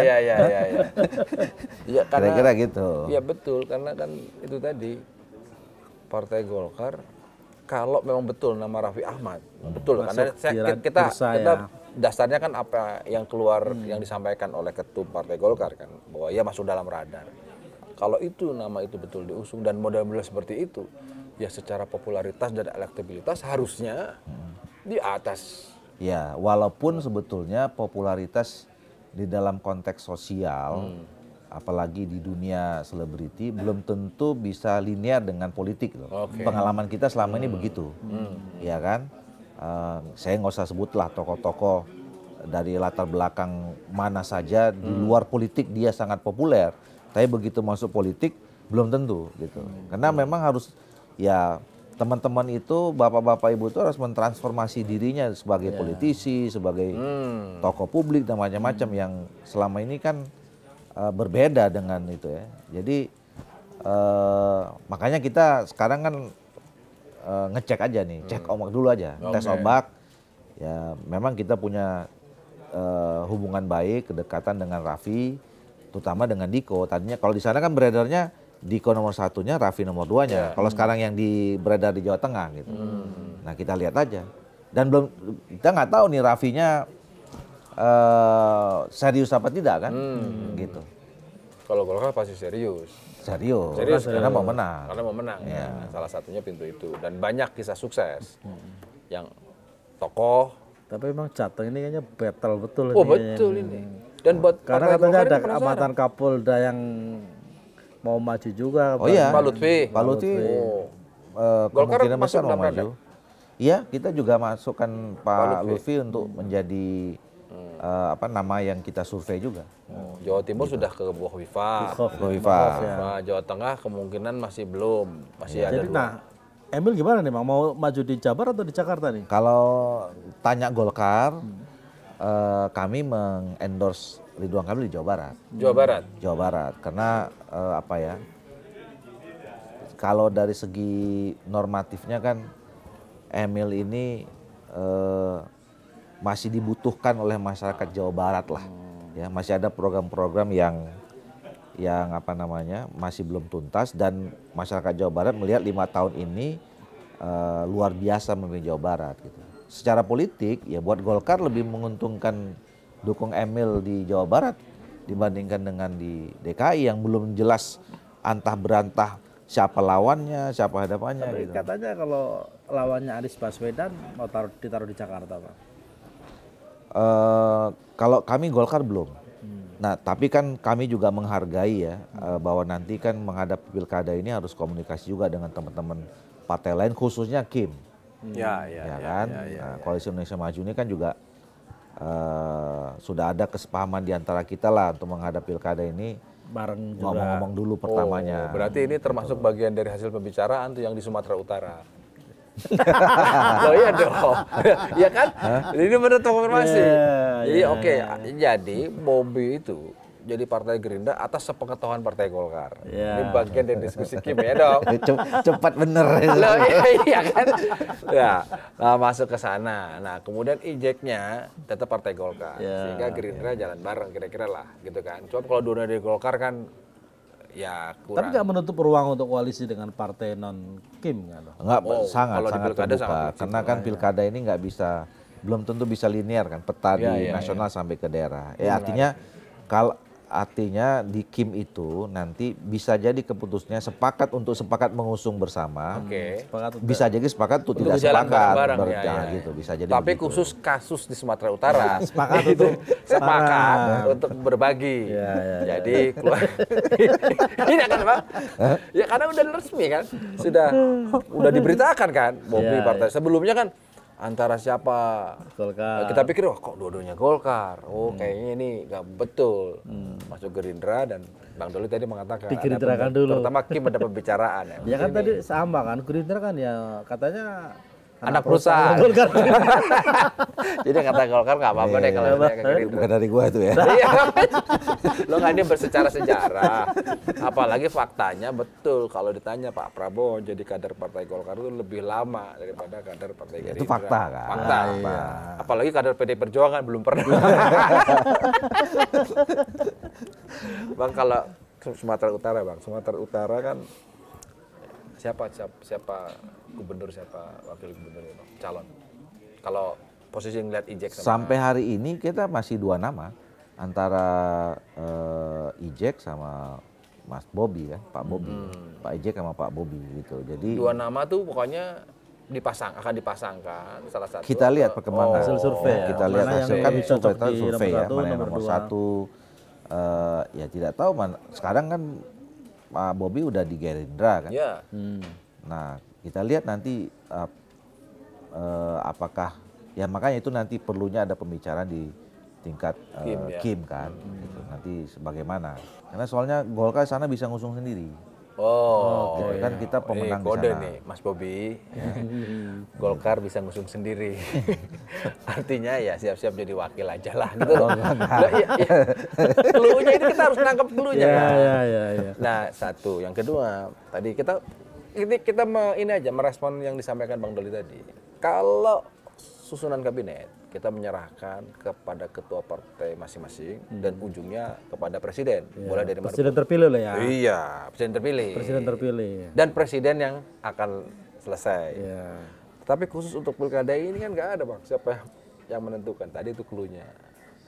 Ya, Kira-kira gitu. Iya betul, karena kan itu tadi Partai Golkar kalau memang betul nama Raffi Ahmad, betul karena kita dasarnya kan apa yang keluar yang disampaikan oleh ketum Partai Golkar kan bahwa ia masuk dalam radar. Kalau itu nama itu betul diusung dan model-model seperti itu, ya secara popularitas dan elektabilitas harusnya di atas Ya, walaupun sebetulnya popularitas di dalam konteks sosial, apalagi di dunia selebriti, belum tentu bisa linear dengan politik loh. Oke. Pengalaman kita selama ini begitu, ya kan? Saya nggak usah sebutlah tokoh-tokoh dari latar belakang mana saja di luar politik dia sangat populer, tapi begitu masuk politik belum tentu gitu. Karena memang harus ya teman-teman itu, bapak-bapak ibu itu harus mentransformasi dirinya sebagai politisi, sebagai tokoh publik dan macam-macam yang selama ini kan berbeda dengan itu ya. Jadi makanya kita sekarang kan ngecek aja nih, cek ombak dulu aja, tes ombak. Ya memang kita punya hubungan baik, kedekatan dengan Raffi, terutama dengan Diko. Tadinya kalau di sana kan beredarnya Diko nomor 1-nya, Raffi nomor 2-nya. Kalau sekarang yang beredar di Jawa Tengah gitu. Nah kita lihat aja. Dan belum, kita nggak tahu nih Raffinya serius apa tidak kan, gitu. Kalau Golkar pasti serius. Serius, Serius, karena mau menang. Karena mau menang. Ya. Salah satunya pintu itu. Dan banyak kisah sukses. Yang tokoh. Tapi emang Jateng ini kayaknya battle betul. Oh ini betul ini. Dan buat karena Partai katanya Golkar ada ini penasaran. mantan Kapolda yang mau maju juga. Oh iya, Pak Lutfi. Pak Lutfi Oh. Golkar kemungkinan masuk besar mau dalam radar? maju. Iya, kita juga masukkan Pak Lutfi untuk menjadi nama yang kita survei juga. Oh, Jawa Timur sudah ke Bukhofifah. Bukhofifah. Jawa Tengah kemungkinan masih belum. Masih ada Jadi dua. nah, Emil gimana nih Bang? Mau maju di Jabar atau di Jakarta nih? Kalau tanya Golkar, kami mengendorse Ridwan Kamil di Jawa Barat. Jawa Barat. Jawa Barat, karena kalau dari segi normatifnya kan Emil ini masih dibutuhkan oleh masyarakat Jawa Barat lah, ya masih ada program-program yang masih belum tuntas dan masyarakat Jawa Barat melihat 5 tahun ini luar biasa memimpin Jawa Barat gitu. Secara politik ya buat Golkar lebih menguntungkan dukung Emil di Jawa Barat dibandingkan dengan di DKI yang belum jelas antah berantah siapa lawannya, siapa hadapannya. Tapi gitu. katanya kalau lawannya Anies Baswedan mau ditaruh di Jakarta Pak. Kalau kami Golkar belum. Nah tapi kan kami juga menghargai ya bahwa nanti kan menghadapi pilkada ini harus komunikasi juga dengan teman-teman partai lain khususnya Kim. Ya Kan? Nah, Koalisi Indonesia Maju ini kan juga sudah ada kesepahaman di antara kita lah untuk menghadapi pilkada ini. Bareng juga. Ngomong-ngomong dulu pertamanya. Oh, berarti ini termasuk bagian dari hasil pembicaraan tuh yang di Sumatera Utara. Loh iya dong. Iya kan? Ini benar konfirmasi. Jadi oke, jadi Bobi itu jadi partai Gerindra atas sepengetahuan Partai Golkar. Ini bagian dari diskusi Kim ya dong. Cepat bener. Loh, iya kan? Ya, nah, masuk ke sana. Nah, kemudian ejeknya tetap Partai Golkar. Sehingga Gerindra jalan bareng kira-kira lah gitu kan. Cuma kalau dua dari Golkar kan ya kurang. Tapi nggak menutup ruang untuk koalisi dengan partai non Kim kan? Enggak, sangat kalau di pilkada terbuka. sangat Karena kan pilkada ini nggak bisa, belum tentu bisa linear kan, peta di nasional sampai ke daerah. Artinya di Kim itu nanti bisa jadi keputusnya sepakat untuk sepakat mengusung bersama. Bisa jadi sepakat untuk tidak sepakat. Gitu, bisa jadi tapi begitu. khusus kasus di Sumatera Utara Sepakat itu untuk sepakat untuk berbagi. Jadi keluar ini akan apa? Ya karena udah resmi kan, udah diberitakan kan, Bobi partai sebelumnya kan antara siapa Golkar. kita pikir wah kok dua-duanya Golkar, kayaknya ini nggak betul masuk Gerindra dan Bang Doli tadi mengatakan Digerinderakan dulu. terutama Kim ada pembicaraan Ya kan tadi sama kan, Gerindra kan ya katanya anak perusahaan. Golkar. Jadi kata Golkar nggak apa-apa deh kalau saya ke Gerindra. Bukan dari gua itu ya. Iya. Lo nggak dia bersecara sejarah. Apalagi faktanya betul kalau ditanya Pak Prabowo jadi kader Partai Golkar itu lebih lama daripada kader Partai Gerindra. Itu fakta kan. Fakta. Apalagi kader PD Perjuangan belum pernah. Bang kalau Sumatera Utara Bang, Sumatera Utara kan siapa gubernur, siapa wakil gubernur Bang? Calon. Kalau posisi ngeliat Ijek sampai hari ini kita masih 2 nama antara Ijek sama Mas Bobi kan, Pak Bobi, Pak Ijek sama Pak Bobi gitu. Jadi 2 nama tuh pokoknya akan dipasangkan salah satu. Kita lihat perkembangan. Hasil survei ya. Kita lihat Mana hasil yang kan lebih cocok di survei ya, nomor satu, mana yang nomor nomor dua. 1. Ya tidak tahu mana. Sekarang kan Pak Bobi udah di Gerindra kan. Ya. Nah, kita lihat nanti apakah ya makanya itu nanti perlunya ada pembicaraan di tingkat Kim kan. Gitu. Nanti sebagaimana. Karena soalnya Golkar sana bisa ngusung sendiri. Gitu kan kita pemenang di kode sana. nih Mas Bobi. Golkar bisa ngusung sendiri. Artinya ya siap-siap jadi wakil aja lah gitu loh. Cluenya ini kita harus nangkep cluenya kan. Ya. Nah, satu, yang kedua, tadi kita ini aja merespon yang disampaikan Bang Doli tadi. Kalau susunan kabinet kita menyerahkan kepada ketua partai masing-masing dan ujungnya kepada presiden. Boleh dari mana? Presiden terpilih lah ya. Iya, presiden terpilih. Presiden terpilih. Dan presiden yang akan selesai. Iya. Tapi khusus untuk pilkada ini kan nggak ada Bang. Siapa yang menentukan? Tadi itu cluenya.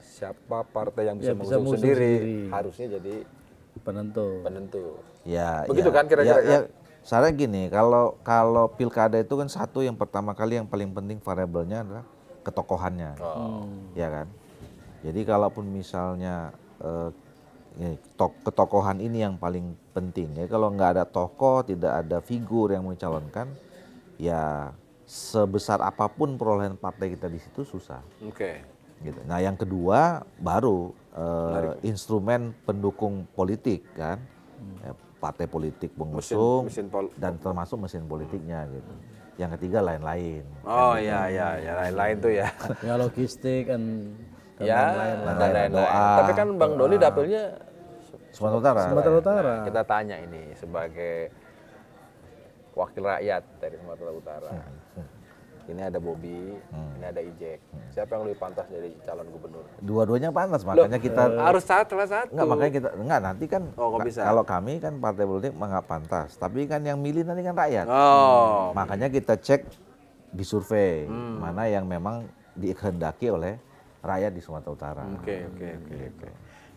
Siapa partai yang bisa mengusung sendiri harusnya jadi penentu. Ya, begitu ya, kan kira-kira ya, Saya gini, kalau pilkada itu kan satu yang pertama kali yang paling penting variabelnya adalah ketokohannya, ya kan. Jadi kalaupun misalnya ketokohan ini yang paling penting, ya kalau nggak ada tokoh, tidak ada figur yang mencalonkan, ya sebesar apapun perolehan partai kita di situ susah. Oke. Gitu. Nah yang kedua baru instrumen pendukung politik kan. Partai politik pengusung dan termasuk mesin politiknya gitu. Yang ketiga lain-lain. Oh iya lain-lain tuh ya. Ya logistik dan lain-lain. Doa. Tapi kan Bang Doli dapilnya Sumatera Utara. Nah, kita tanya ini sebagai wakil rakyat dari Sumatera Utara. Ini ada Bobi, ini ada Ijek. Siapa yang lebih pantas jadi calon gubernur? Dua-duanya pantas, makanya kita harus salah satu. Enggak nanti kan kalau kami kan partai politik nggak pantas, tapi kan yang milih nanti kan rakyat. Makanya kita cek di survei mana yang memang dikehendaki oleh rakyat di Sumatera Utara. Oke.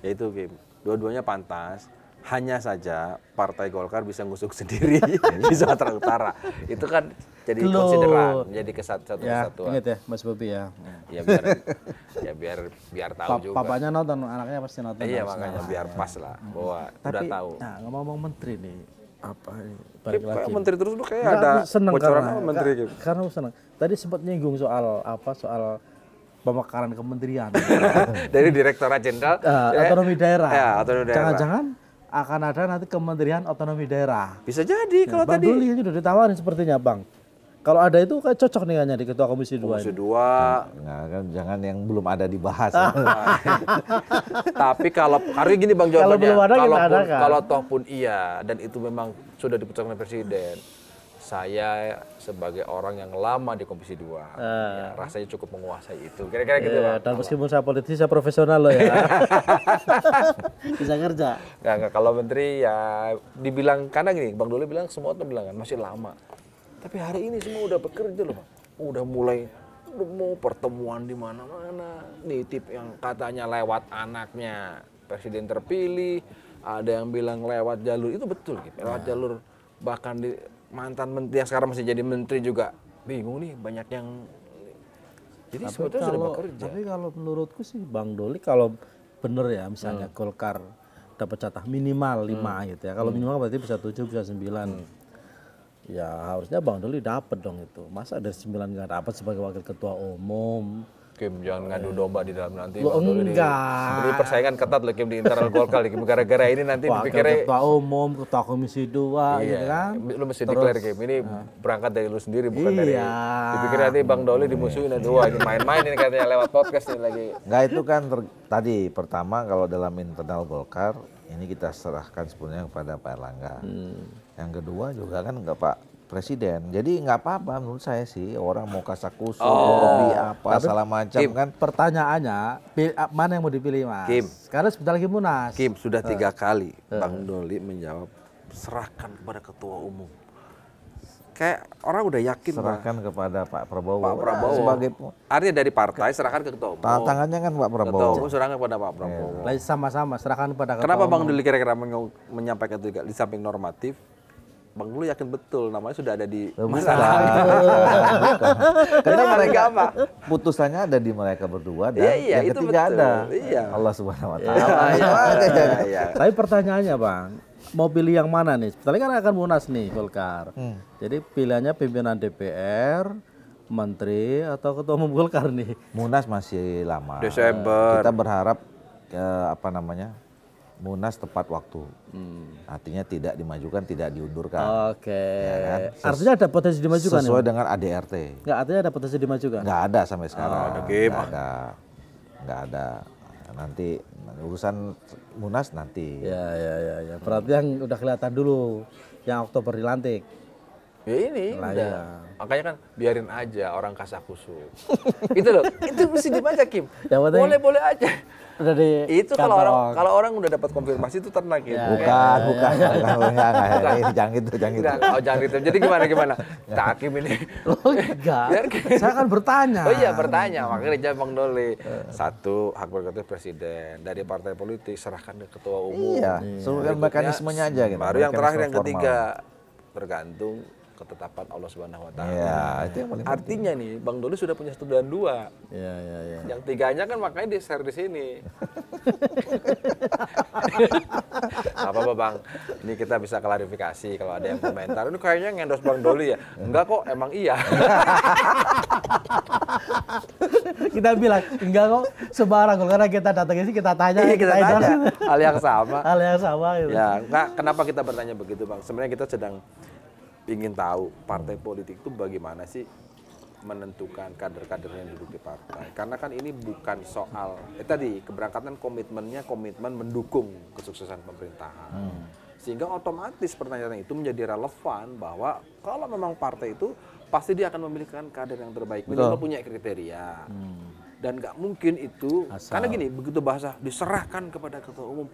Ya itu Kim, dua-duanya pantas. Hanya saja Partai Golkar bisa ngusung sendiri di Sumatera Utara. Itu kan jadi konsideran, jadi satu kesatuan. Ingat ya Mas Bobi ya. Ya biar tahu juga. Papanya nonton, anaknya pasti nonton. Iya makanya biar pas lah bahwa udah tahu. Nah, ngomong menteri nih, apa balik lagi. Menteri terus lu kayak ada bocoran apa menteri gitu. Karena senang. Tadi sempat nyinggung soal pemekaran kementerian. Dari Direktorat Jenderal Otonomi Daerah. Ya, otonomi daerah. Jangan-jangan akan ada nanti Kementerian Otonomi Daerah. Bisa jadi kalau Bang tadi. Doli ini udah ditawarin sepertinya Bang. Kalau ada itu kayak cocok nih kayaknya di Ketua Komisi 2. Komisi 2. Nah, kan jangan yang belum ada dibahas. Tapi karena gini Bang jawabannya. Kalau belum ada kita adakan. Kalau toh pun iya dan itu memang sudah diputuskan oleh Presiden. Saya sebagai orang yang lama di Komisi 2, ya, rasanya cukup menguasai itu. Kira-kira gitu Pak. Dan meskipun saya politisi, saya profesional loh ya. Bisa kerja. Nggak, kalau menteri ya dibilang, karena gini, Bang Doli bilang semua tuh bilang kan masih lama. Tapi hari ini semua udah bekerja loh Pak. Udah mulai mau pertemuan di mana-mana. Nitip yang katanya lewat anaknya Presiden terpilih, ada yang bilang lewat jalur, itu betul gitu. Lewat jalur bahkan di mantan menteri yang sekarang masih jadi menteri juga bingung nih, banyak yang jadi sebetulnya sudah bekerja. Tapi kalau menurutku sih Bang Doli kalau bener ya misalnya Golkar dapat jatah minimal 5 gitu ya. Kalau minimal berarti bisa 7 bisa 9. Ya harusnya Bang Doli dapat dong itu. Masa dari 9 nggak dapat sebagai wakil ketua umum? Kim jangan ngadu domba di dalam nanti. Loh, enggak. Ini persaingan ketat loh Kim di internal Golkar. Gara-gara ini nanti dipikirnya ketua umum, ketua komisi 2 gitu kan. Lu mesti declare Kim. Ini berangkat dari lu sendiri bukan dari. Dipikir nanti Bang Doli dimusuhin dua ini main-main ini katanya lewat podcast ini lagi. Enggak, itu kan tadi pertama kalau dalam internal Golkar ini kita serahkan sepenuhnya kepada Pak Erlangga. Yang kedua juga kan enggak Pak Presiden. Jadi nggak apa-apa menurut saya sih, orang mau kasakusuk, hobi apa, tapi salah macam Kim, kan. Pertanyaannya, mana yang mau dipilih Mas? Kim. Karena sebentar lagi Munas. Kim, sudah 3 kali Bang Doli menjawab, serahkan kepada ketua umum. Kayak orang udah yakin. Serahkan kepada Pak Prabowo. Pak Prabowo. Sebagai artinya dari partai serahkan ke ketua umum. Tangannya kan Pak Prabowo. Ketua umum serahkan kepada Pak Prabowo. Sama-sama serahkan kepada ketua Kenapa umum. Bang Doli kira-kira menyampaikan itu juga? Di samping normatif, Bang Doli yakin betul namanya sudah ada di Bukan. Karena mereka putusannya ada di mereka berdua dan Iya, yang itu ketiga betul. ada Iya. Allah Subhanahu Wa Iya, Taala. iya. Tapi pertanyaannya Bang, mau pilih yang mana nih? Sebenarnya kan akan munas nih Golkar. Jadi pilihannya pimpinan DPR, menteri atau ketua umum Golkar nih. Munas masih lama. Desember. Kita berharap Munas tepat waktu. Artinya tidak dimajukan, tidak diundurkan. Oke. Ya kan? Artinya ada potensi dimajukan Sesuai nih, Bang? dengan ADRT. Nggak, artinya ada potensi dimajukan. Nggak ada sampai sekarang. ada game. Nggak ada. Nanti urusan Munas nanti. Ya. Berarti yang udah kelihatan dulu, yang Oktober dilantik. Ya ini Lah, udah. iya. Makanya kan biarin aja orang kasakusuk. Itu loh, itu mesti dibaca Kim. Yang penting- Boleh-boleh aja. Udah di Itu kalau orang udah dapat konfirmasi itu tenang gitu. Bukan. Jangan gitu. Enggak, jangan gitu. Jadi gimana? Cak Kim ini. Oh, enggak. Saya akan bertanya. Oh iya bertanya, makanya dijawab Bang Doli. Satu, hak prerogatif presiden dari partai politik serahkan ke ketua umum. Iya, seluruh mekanismenya aja gitu. Baru yang terakhir yang Mekanisme ketiga tergantung ketetapan Allah Subhanahu Wa Taala. Iya, itu yang paling penting. Artinya nih, Bang Doli sudah punya 1 dan 2. Iya. Yang tiganya kan makanya di-share di sini. Apa Bang? Ini kita bisa klarifikasi kalau ada yang komentar. Ini kayaknya ngendos Bang Doli ya? Enggak kok, emang iya. Kita bilang enggak kok sembarang karena kita datang ke sini kita tanya. Iya, kita tanya. endorse. Hal yang sama. Hal yang sama gitu. Ya, enggak, kenapa kita bertanya begitu Bang? Sebenarnya kita sedang ingin tahu partai politik itu bagaimana sih menentukan kader-kader yang duduk di partai. Karena kan ini bukan soal, tadi keberangkatan komitmen mendukung kesuksesan pemerintahan. Sehingga otomatis pertanyaan itu menjadi relevan bahwa kalau memang partai itu pasti dia akan memilihkan kader yang terbaik. Minimal punya kriteria. Dan nggak mungkin itu, karena gini, begitu bahasa diserahkan kepada ketua umum,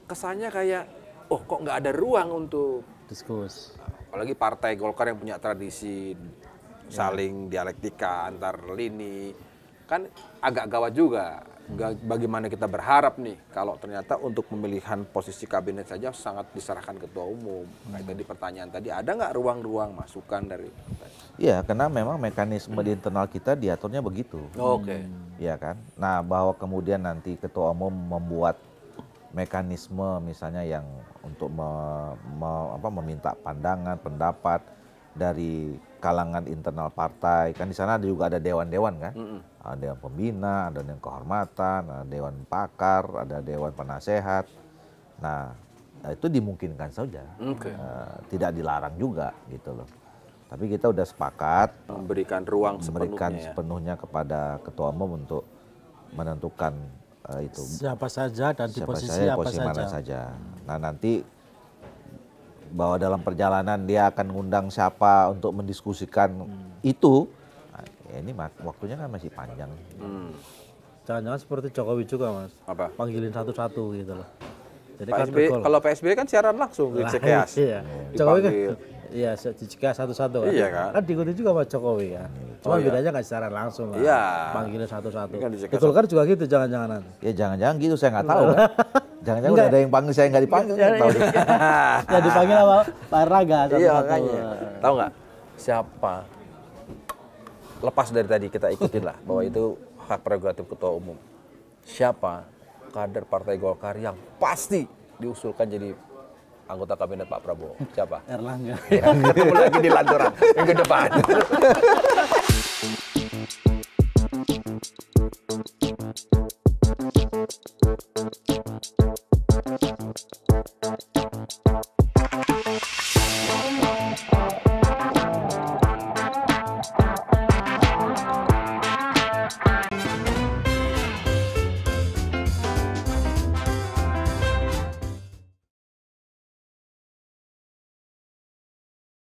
kesannya kayak, oh kok nggak ada ruang untuk Diskus. apalagi partai Golkar yang punya tradisi saling dialektika antar lini, kan agak gawat juga. Bagaimana kita berharap nih kalau ternyata untuk pemilihan posisi kabinet saja sangat diserahkan ketua umum. Kayak tadi pertanyaan tadi, ada nggak ruang-ruang masukan dari partai? Iya, karena memang mekanisme di internal kita diaturnya begitu. Oke. Iya kan? Nah, bahwa kemudian nanti ketua umum membuat mekanisme misalnya yang untuk meminta pandangan, pendapat dari kalangan internal partai. Kan di sana juga ada dewan-dewan kan? Ada dewan pembina, ada dewan kehormatan, ada dewan pakar, ada dewan penasehat. Nah, itu dimungkinkan saja. Tidak dilarang juga gitu loh. Tapi kita udah sepakat Memberikan ruang memberikan sepenuhnya. sepenuhnya kepada ketua umum untuk menentukan itu Siapa saja dan di siapa posisi saja, apa posisi saja. mana saja. Nah nanti bahwa dalam perjalanan dia akan ngundang siapa untuk mendiskusikan itu. Nah, ya ini waktunya kan masih panjang. Jangan-jangan seperti Jokowi juga Mas. Apa? Panggilin satu-satu gitu loh. Jadi Pak kan SBY, kalau Pak SBY kan siaran langsung di Cikeas. Iya. Jokowi kan Dipanggil. iya jika satu-satu kan. Iya kan? Kan diikuti juga Mas Jokowi kan. Cuma bedanya nggak secara langsung kan. Iya. Panggilin satu-satu. Ini kan di Di Cikeas. Golkar juga gitu jangan-jangan. Ya jangan-jangan gitu saya nggak tahu kan. Jangan-jangan udah ada yang panggil saya nggak dipanggil. Nggak tahu. Ya dipanggil sama Pak Erlangga Iya satu-satu. makanya. Tahu nggak siapa? Lepas dari tadi kita ikutin lah bahwa itu hak prerogatif ketua umum. Siapa kader Partai Golkar yang pasti diusulkan jadi anggota kabinet Pak Prabowo? Siapa? Erlangga. Ketemu lagi di Lanturan minggu depan.